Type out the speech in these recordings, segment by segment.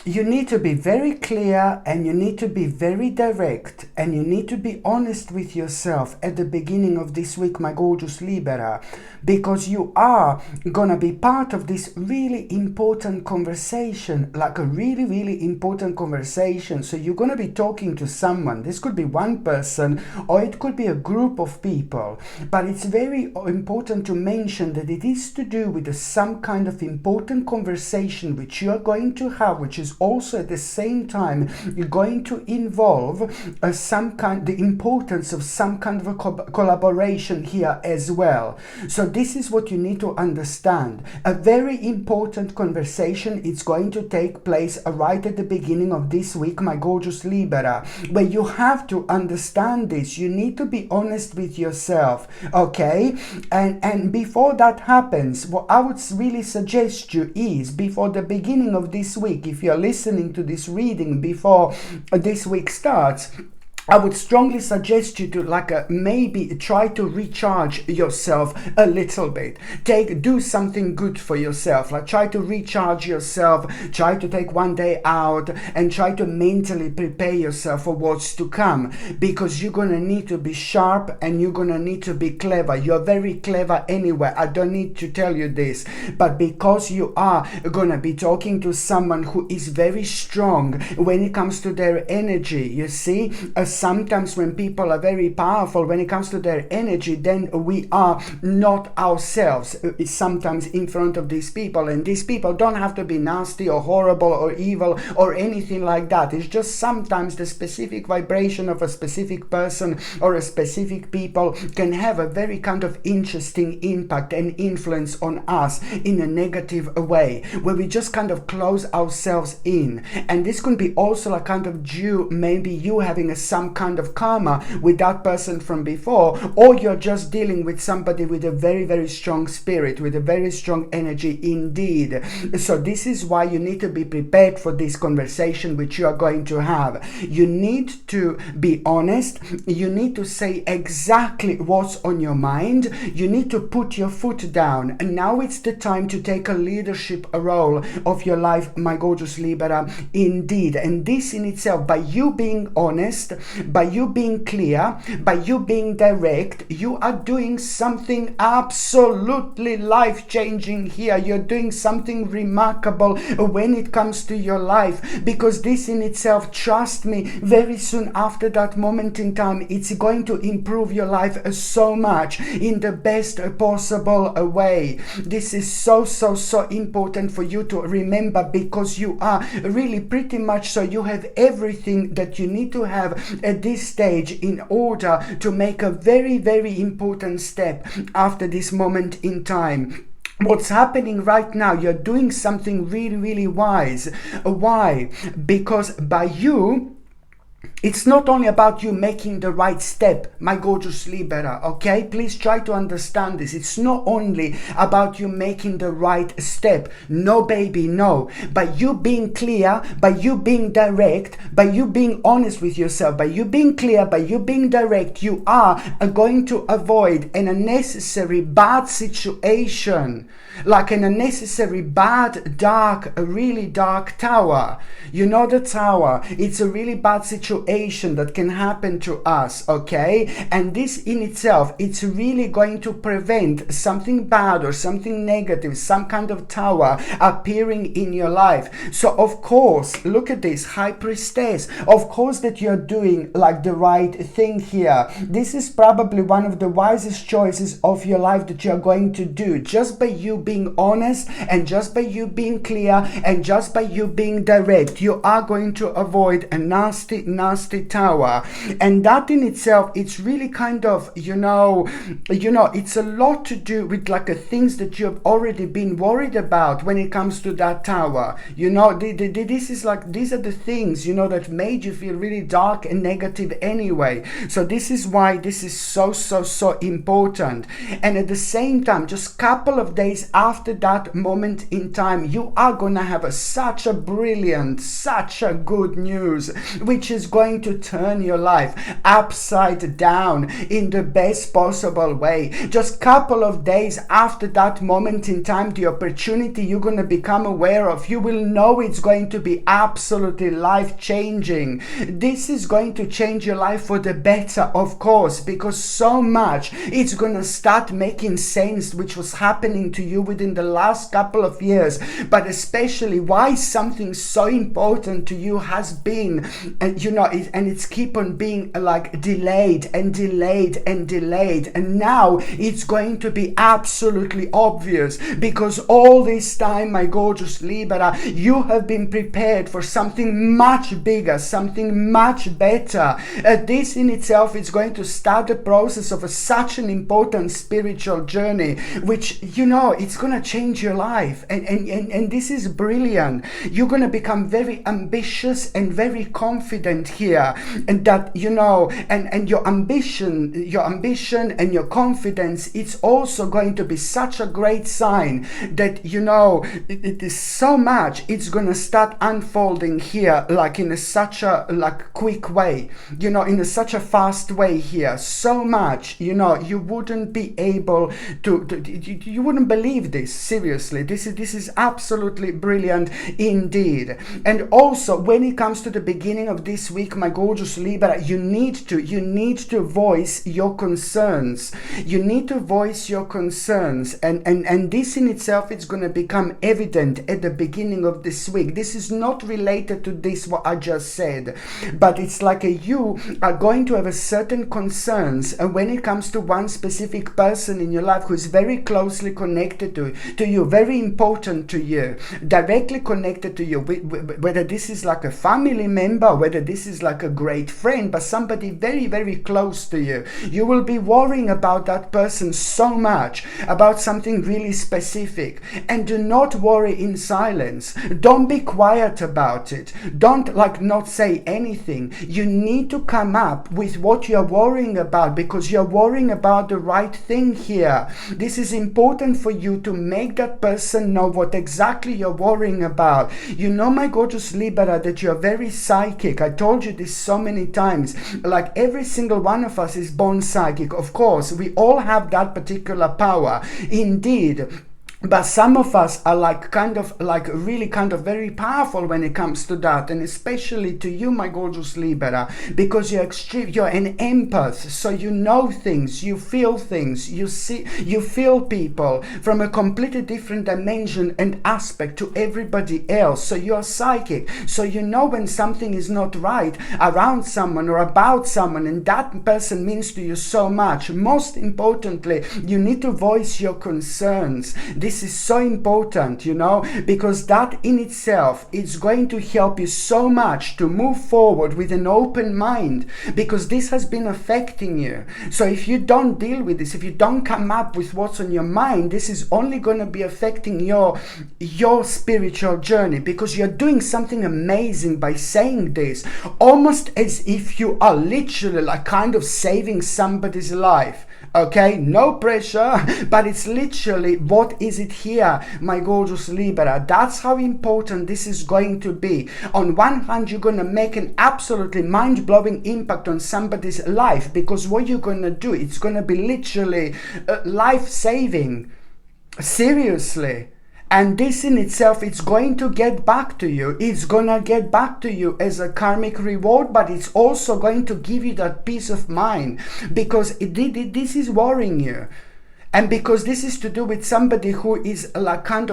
You need to be very clear, and you need to be very direct, and you need to be honest with yourself at the beginning of this week, my gorgeous Libra, because you are gonna be part of this really important conversation, like a really, really important conversation. So you're gonna be talking to someone. This could be one person, or it could be a group of people, but it's very important to mention that it is to do with some kind of important conversation which you are going to have, which is also at the same time you're going to involve the importance of some kind of a collaboration here as well. So this is what you need to understand. A very important conversation is going to take place right at the beginning of this week, my gorgeous Libra, where you have to understand this. You need to be honest with yourself, okay? And before that happens, what I would really suggest you is, before the beginning of this week, if you're listening to this reading before this week starts, I would strongly suggest you to maybe try to recharge yourself a little bit. Do something good for yourself. Like try to recharge yourself. Try to take one day out and try to mentally prepare yourself for what's to come, because you're gonna need to be sharp and you're gonna need to be clever. You're very clever anyway. I don't need to tell you this, but because you are gonna be talking to someone who is very strong when it comes to their energy, you see, sometimes when people are very powerful when it comes to their energy, then we are not ourselves sometimes in front of these people. And these people don't have to be nasty or horrible or evil or anything like that. It's just sometimes the specific vibration of a specific person or a specific people can have a very kind of interesting impact and influence on us in a negative way, where we just kind of close ourselves in. And this could be also a kind of due, maybe you having some kind of karma with that person from before, or you're just dealing with somebody with a very, very strong spirit, with a very strong energy indeed. So this is why you need to be prepared for this conversation which you are going to have. You need to be honest. You need to say exactly what's on your mind. You need to put your foot down. And now it's the time to take a leadership role of your life, my gorgeous Libra, indeed. And this in itself, by you being honest, by you being clear, by you being direct, you are doing something absolutely life-changing here. You're doing something remarkable when it comes to your life, because this in itself, trust me, very soon after that moment in time, it's going to improve your life so much in the best possible way. This is so important for you to remember, because you are really pretty much so you have everything that you need to have at this stage in order to make a very, very important step after this moment in time. What's happening right now, you're doing something really, really wise. Why? Because by you, it's not only about you making the right step, my gorgeous Libra, okay? Please try to understand this. It's not only about you making the right step. No, baby, no. By you being clear, by you being direct, by you being honest with yourself, by you being clear, by you being direct, you are going to avoid an unnecessary bad situation, like an unnecessary bad, dark, a really dark tower. You know the tower, it's a really bad situation that can happen to us, okay? And this in itself, it's really going to prevent something bad or something negative, some kind of tower appearing in your life. So of course, look at this, High Priestess, of course that you're doing like the right thing here. This is probably one of the wisest choices of your life that you're going to do, just by you being honest, and just by you being clear, and just by you being direct. You are going to avoid a nasty tower. And that in itself, it's really kind of, you know, it's a lot to do with like the things that you have already been worried about when it comes to that tower. You know, this is like, these are the things, you know, that made you feel really dark and negative anyway. So this is why this is so important. And at the same time, just couple of days after that moment in time, you are gonna have such a brilliant, such a good news, which is going going to turn your life upside down in the best possible way. Just couple of days after that moment in time, the opportunity you're going to become aware of, you will know it's going to be absolutely life-changing. This is going to change your life for the better, of course, because so much it's going to start making sense which was happening to you within the last couple of years, but especially why something so important to you has been, and it's keep on being like delayed and delayed and delayed, and now it's going to be absolutely obvious, because all this time, my gorgeous Libra, you have been prepared for something much bigger, something much better. This in itself is going to start the process of such an important spiritual journey, which it's going to change your life, and this is brilliant. You're going to become very ambitious and very confident here, and that and your ambition and your confidence, it's also going to be such a great sign that it is so much, it's going to start unfolding here, like in such a quick way, in such a fast way here, so much, you wouldn't be able to you wouldn't believe this. Seriously, this is absolutely brilliant indeed. And also, when it comes to the beginning of this week, my gorgeous Libra, you need to voice your concerns. You need to voice your concerns, and this in itself is going to become evident at the beginning of this week. This is not related to this what I just said, but it's like you are going to have a certain concerns when it comes to one specific person in your life who is very closely connected to you, very important to you, directly connected to you, whether this is like a family member, whether this is like a great friend, but somebody very, very close to you. You will be worrying about that person so much, about something really specific, and do not worry in silence. Don't be quiet about it. Don't not say anything. You need to come up with what you're worrying about, because you're worrying about the right thing here. This is important for you to make that person know what exactly you're worrying about. My gorgeous Libra, that you're very psychic. I told you this so many times. Like every single one of us is born psychic. Of course, we all have that particular power. Indeed. But some of us are really very powerful when it comes to that, and especially to you, my gorgeous Libra, because you're an empath, so you know things, you feel things, you feel people from a completely different dimension and aspect to everybody else. So you're psychic, so you know when something is not right around someone or about someone, and that person means to you so much. Most importantly, you need to voice your concerns. This is so important, because that in itself is going to help you so much to move forward with an open mind, because this has been affecting you. So if you don't deal with this, if you don't come up with what's on your mind, this is only going to be affecting your spiritual journey, because you're doing something amazing by saying this, almost as if you are literally saving somebody's life. Okay, no pressure, but it's literally, what is it here, my gorgeous Libra? That's how important this is going to be. On one hand, you're going to make an absolutely mind-blowing impact on somebody's life, because what you're going to do, it's going to be literally life-saving. Seriously. And this in itself, it's going to get back to you. It's going to get back to you as a karmic reward, but it's also going to give you that peace of mind, because this is worrying you. And because this is to do with somebody who is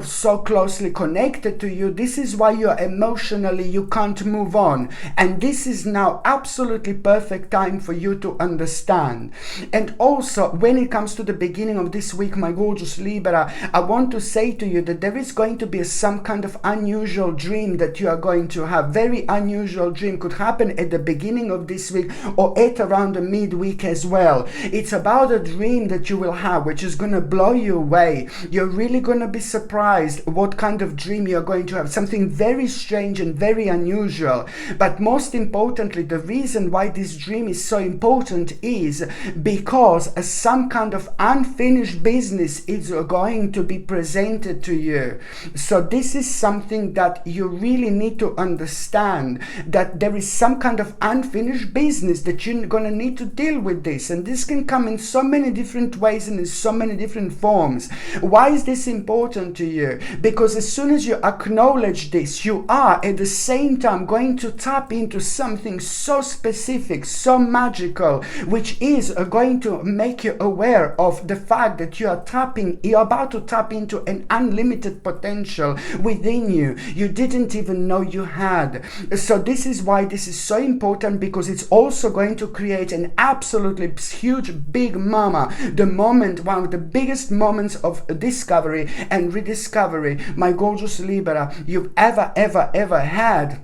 so closely connected to you, this is why you're emotionally, you can't move on. And this is now absolutely perfect time for you to understand. And also, when it comes to the beginning of this week, my gorgeous Libra, I want to say to you that there is going to be some kind of unusual dream that you are going to have. Very unusual dream could happen at the beginning of this week or at around the midweek as well. It's about a dream that you will have, which is is going to blow you away. You're really going to be surprised what kind of dream you're going to have. Something very strange and very unusual. But most importantly, the reason why this dream is so important is because some kind of unfinished business is going to be presented to you. So this is something that you really need to understand, that there is some kind of unfinished business that you're going to need to deal with this. And this can come in so many different ways and in so many different forms. Why is this important to you? Because as soon as you acknowledge this, you are at the same time going to tap into something so specific, so magical, which is going to make you aware of the fact that you're about to tap into an unlimited potential within you didn't even know you had. So this is why this is so important, because it's also going to create an absolutely huge big mama, the moment, one of the biggest moments of discovery and rediscovery, my gorgeous Libra, you've ever had.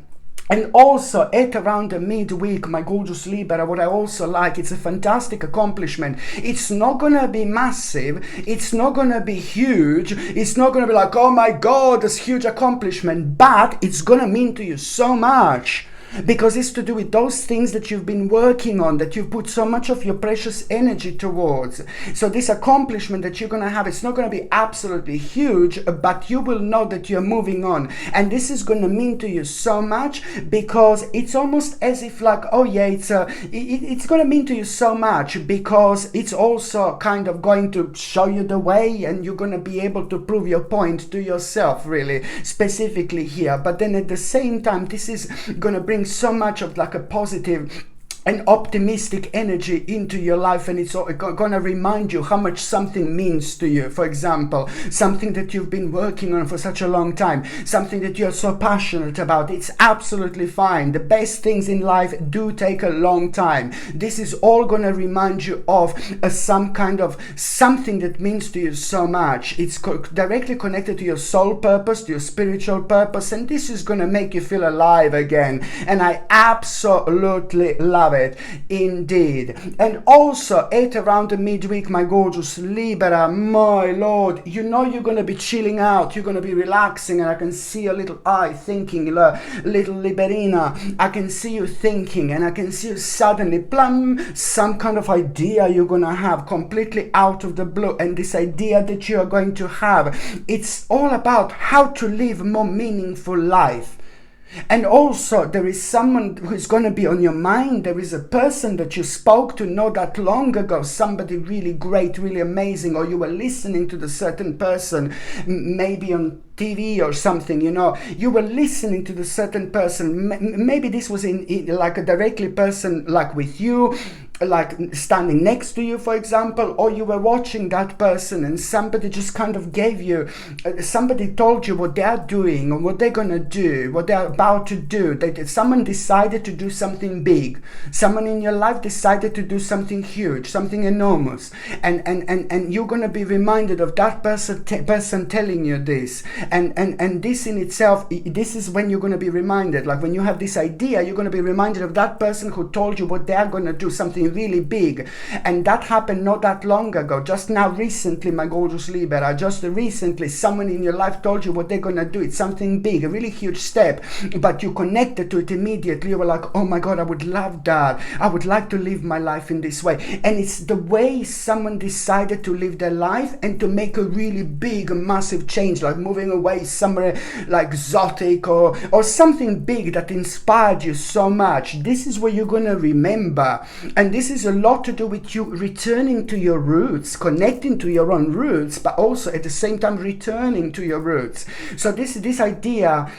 And also at around the midweek, my gorgeous Libra, what I also like, it's a fantastic accomplishment. It's not gonna be massive, it's not gonna be huge, it's not gonna be like, oh my god, this huge accomplishment, but it's gonna mean to you so much. Because it's to do with those things that you've been working on, that you've put so much of your precious energy towards. So this accomplishment that you're going to have, it's not going to be absolutely huge, but you will know that you're moving on. And this is going to mean to you so much, because it's almost as if like, oh yeah, it's going to mean to you so much, because it's also kind of going to show you the way, and you're going to be able to prove your point to yourself, really, specifically here. But then at the same time, this is going to bring so much of like a positive and optimistic energy into your life, and it's going to remind you how much something means to you. For example, something that you've been working on for such a long time, something that you're so passionate about. It's absolutely fine. The best things in life do take a long time. This is all going to remind you of some kind of something that means to you so much. It's directly connected to your soul purpose, to your spiritual purpose, and this is going to make you feel alive again. And I absolutely love it. Indeed. And also at around the midweek, my gorgeous Libra, my lord, you know you're going to be chilling out, you're going to be relaxing, and I can see your little eye thinking, little Liberina, I can see you thinking, and I can see you suddenly plum, some kind of idea you're going to have completely out of the blue. And this idea that you are going to have, it's all about how to live a more meaningful life. And also there is someone who's going to be on your mind. There is a person that you spoke to not that long ago, somebody really great, really amazing, or you were listening to the certain person, maybe on TV or something, you know, you were listening to the certain person. Maybe this was in like a directly person, like with you, like standing next to you, for example, or you were watching that person and somebody just kind of gave you, somebody told you what they're doing or what they're gonna do, what they're about to do. Someone decided to do something big. Someone in your life decided to do something huge, something enormous, and you're gonna be reminded of that person telling you this, and this in itself, this is when you're gonna be reminded. Like when you have this idea, you're gonna be reminded of that person who told you what they're gonna do, something really big. And that happened not that long ago, just now recently, my gorgeous Libra, just recently someone in your life told you what they're gonna do. It's something big, a really huge step, but you connected to it immediately. You were like, oh my god, I would love that, I would like to live my life in this way. And it's the way someone decided to live their life and to make a really big, massive change, like moving away somewhere like exotic or something big that inspired you so much. This is what you're gonna remember. And this is a lot to do with you returning to your roots, connecting to your own roots, but also at the same time returning to your roots. So this idea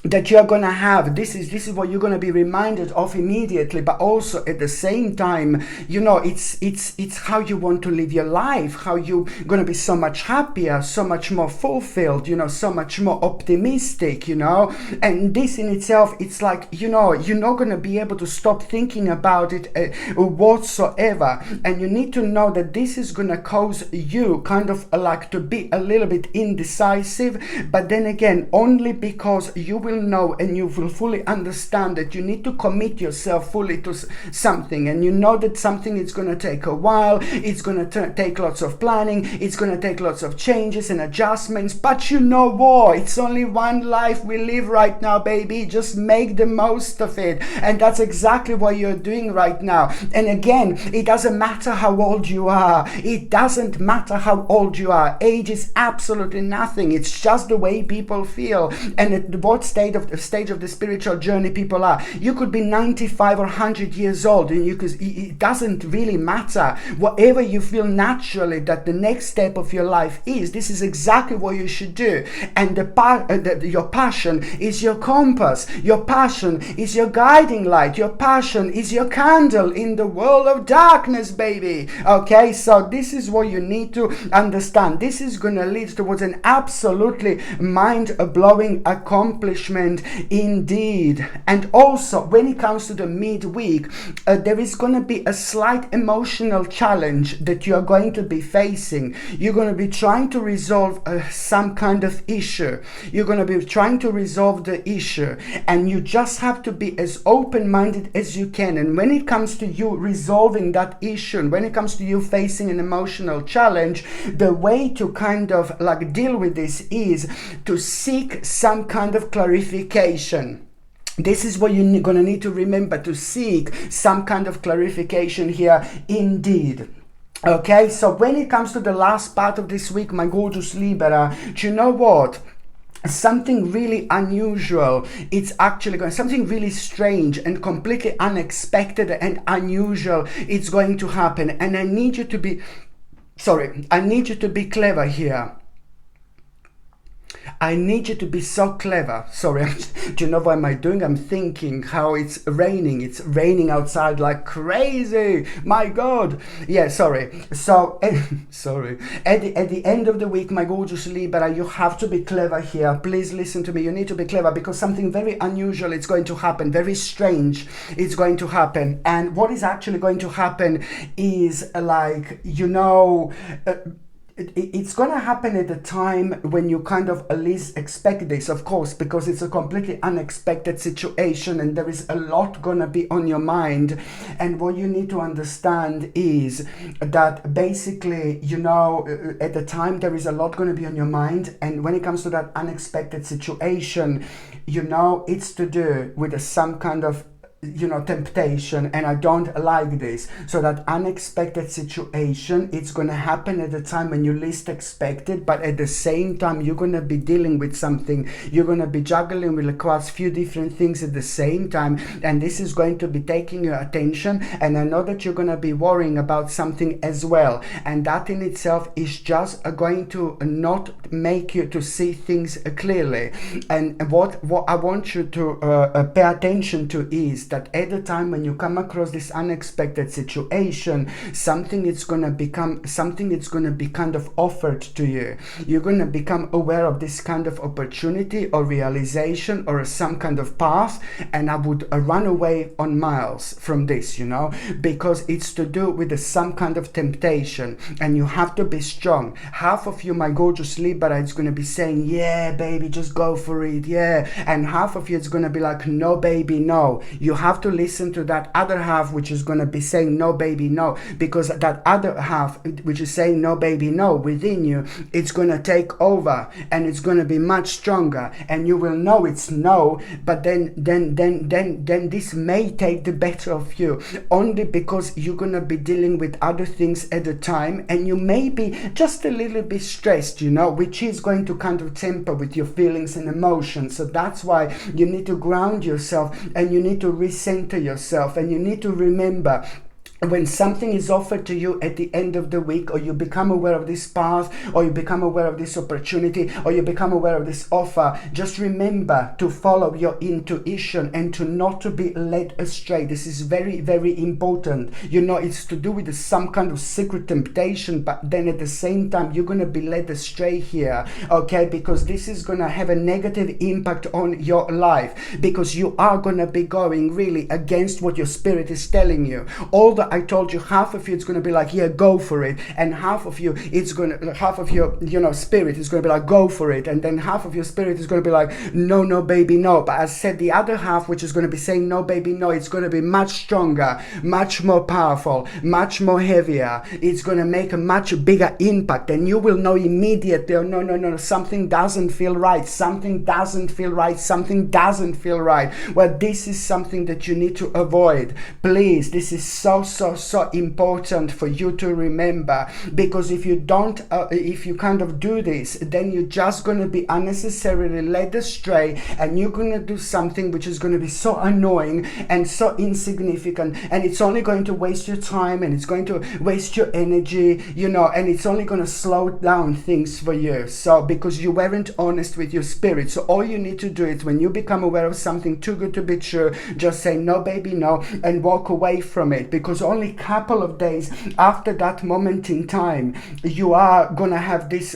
that you're gonna have, this is what you're gonna be reminded of immediately, but also at the same time, you know, it's how you want to live your life, how you're gonna be so much happier, so much more fulfilled, you know, so much more optimistic, you know. And this in itself, it's like, you know, you're not gonna be able to stop thinking about it whatsoever. And you need to know that this is gonna cause you kind of like to be a little bit indecisive, but then again, only because you will will know and you will fully understand that you need to commit yourself fully to something, and you know that something is going to take a while, it's going to take lots of planning, it's going to take lots of changes and adjustments, but you know what? It's only one life we live right now, baby. Just make the most of it. And that's exactly what you're doing right now. And again, it doesn't matter how old you are. It doesn't matter how old you are. Age is absolutely nothing. It's just the way people feel and at what stage of the spiritual journey people are. You could be 95 or 100 years old, and it doesn't really matter. Whatever you feel naturally that the next step of your life is, this is exactly what you should do. And your passion is your compass. Your passion is your guiding light. Your passion is your candle in the world of darkness, baby. Okay, so this is what you need to understand. This is going to lead towards an absolutely mind-blowing accomplishment indeed. And also, when it comes to the midweek, there is going to be a slight emotional challenge that you are going to be facing. You're going to be trying to resolve some kind of issue. You're going to be trying to resolve the issue, and you just have to be as open-minded as you can. And when it comes to you resolving that issue, and when it comes to you facing an emotional challenge, the way to kind of like deal with this is to seek some kind of clarification. This is what you're going to need to remember, to seek some kind of clarification here indeed. Okay, so when it comes to the last part of this week, my gorgeous Libra, do you know what? Something really unusual, it's actually going, something really strange and completely unexpected and unusual, it's going to happen. And I need you to be clever here. I need you to be so clever. Sorry, do you know what am I doing? I'm thinking how it's raining. It's raining outside like crazy. My God. Yeah, sorry. So, sorry. At the end of the week, my gorgeous Libra, you have to be clever here. Please listen to me. You need to be clever because something very unusual is going to happen. Very strange is going to happen. And what is actually going to happen is like, you know, it's going to happen at a time when you kind of at least expect this, of course, because it's a completely unexpected situation and there is a lot going to be on your mind. And what you need to understand is that basically, you know, at the time there is a lot going to be on your mind. And when it comes to that unexpected situation, you know, it's to do with some kind of, you know, temptation, and I don't like this. So that unexpected situation, it's going to happen at the time when you least expect it, but at the same time you're going to be dealing with something. You're going to be juggling with quite a few different things at the same time, and this is going to be taking your attention. And I know that you're going to be worrying about something as well, and that in itself is just going to not make you to see things clearly. And what I want you to pay attention to is that at the time when you come across this unexpected situation, something is going to be kind of offered to you. You're going to become aware of this kind of opportunity or realization or some kind of path, and I would run away on miles from this, you know, because it's to do with some kind of temptation, and you have to be strong. Half of you, my gorgeous Libra, is going to be saying, yeah, baby, just go for it, yeah. And half of you is going to be like, no, baby, no. You have to listen to that other half, which is going to be saying, no, baby, no. Because that other half, which is saying, no, baby, no, within you, it's going to take over, and it's going to be much stronger. And you will know it's no, but then this may take the better of you, only because you're going to be dealing with other things at the time, and you may be just a little bit stressed, you know, which is going to kind of temper with your feelings and emotions. So that's why you need to ground yourself, and you need to recenter yourself, and you need to remember, when something is offered to you at the end of the week, or you become aware of this path, or you become aware of this opportunity, or you become aware of this offer, just remember to follow your intuition and to not to be led astray. This is very, very important. You know, it's to do with some kind of secret temptation, but then at the same time, you're going to be led astray here, okay? Because this is going to have a negative impact on your life, because you are going to be going really against what your spirit is telling you. All the I told you, half of you it's going to be like, yeah, go for it, and half of you half of your spirit is going to be like, go for it, and then half of your spirit is going to be like, no, no, baby, no. But I said the other half, which is going to be saying no, baby, no, it's going to be much stronger, much more powerful, much more heavier. It's going to make a much bigger impact, and you will know immediately, oh, no, no, no, something doesn't feel right, something doesn't feel right, something doesn't feel right. Well, this is something that you need to avoid. Please, this is so important for you to remember, because if you don't, if you kind of do this, then you're just going to be unnecessarily led astray, and you're going to do something which is going to be so annoying and so insignificant, and it's only going to waste your time, and it's going to waste your energy, and it's only going to slow down things for you. So because you weren't honest with your spirit. So all you need to do is, when you become aware of something too good to be true, just say no, baby, no, and walk away from it, because only a couple of days after that moment in time, you are gonna have this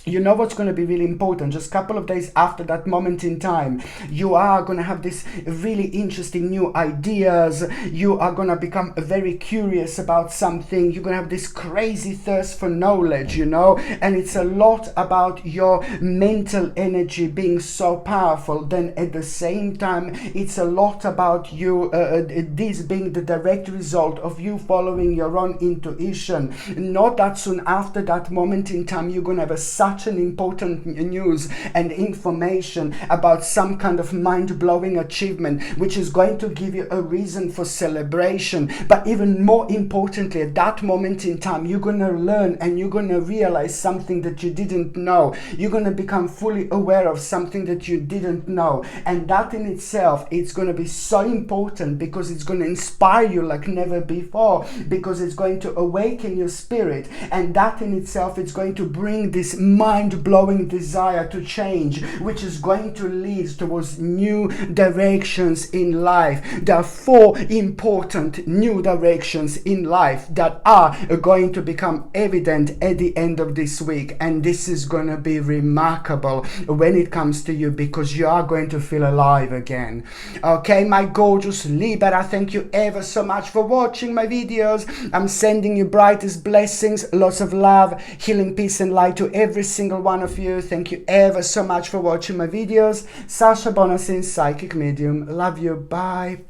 what's going to be really important, just a couple of days after that moment in time, you are going to have this really interesting new ideas. You are going to become very curious about something. You're going to have this crazy thirst for knowledge, and it's a lot about your mental energy being so powerful. Then at the same time, it's a lot about you, this being the direct result of you following your own intuition. Not that soon after that moment in time, you're going to have such an important news and information about some kind of mind-blowing achievement, which is going to give you a reason for celebration. But even more importantly, at that moment in time, you're going to learn and you're going to realize something that you didn't know. You're going to become fully aware of something that you didn't know, and that in itself, it's going to be so important, because it's going to inspire you like never before, because it's going to awaken your spirit, and that in itself, it's going to bring this mind-blowing desire to change, which is going to lead towards new directions in life. There are 4 important new directions in life that are going to become evident at the end of this week, and this is going to be remarkable when it comes to you, because you are going to feel alive again. Okay, my gorgeous Libra, thank you ever so much for watching my videos. I'm sending you brightest blessings, lots of love, healing, peace and light to every single one of you. Thank you ever so much for watching my videos. Sasha Bonasin, Psychic Medium. Love you. Bye.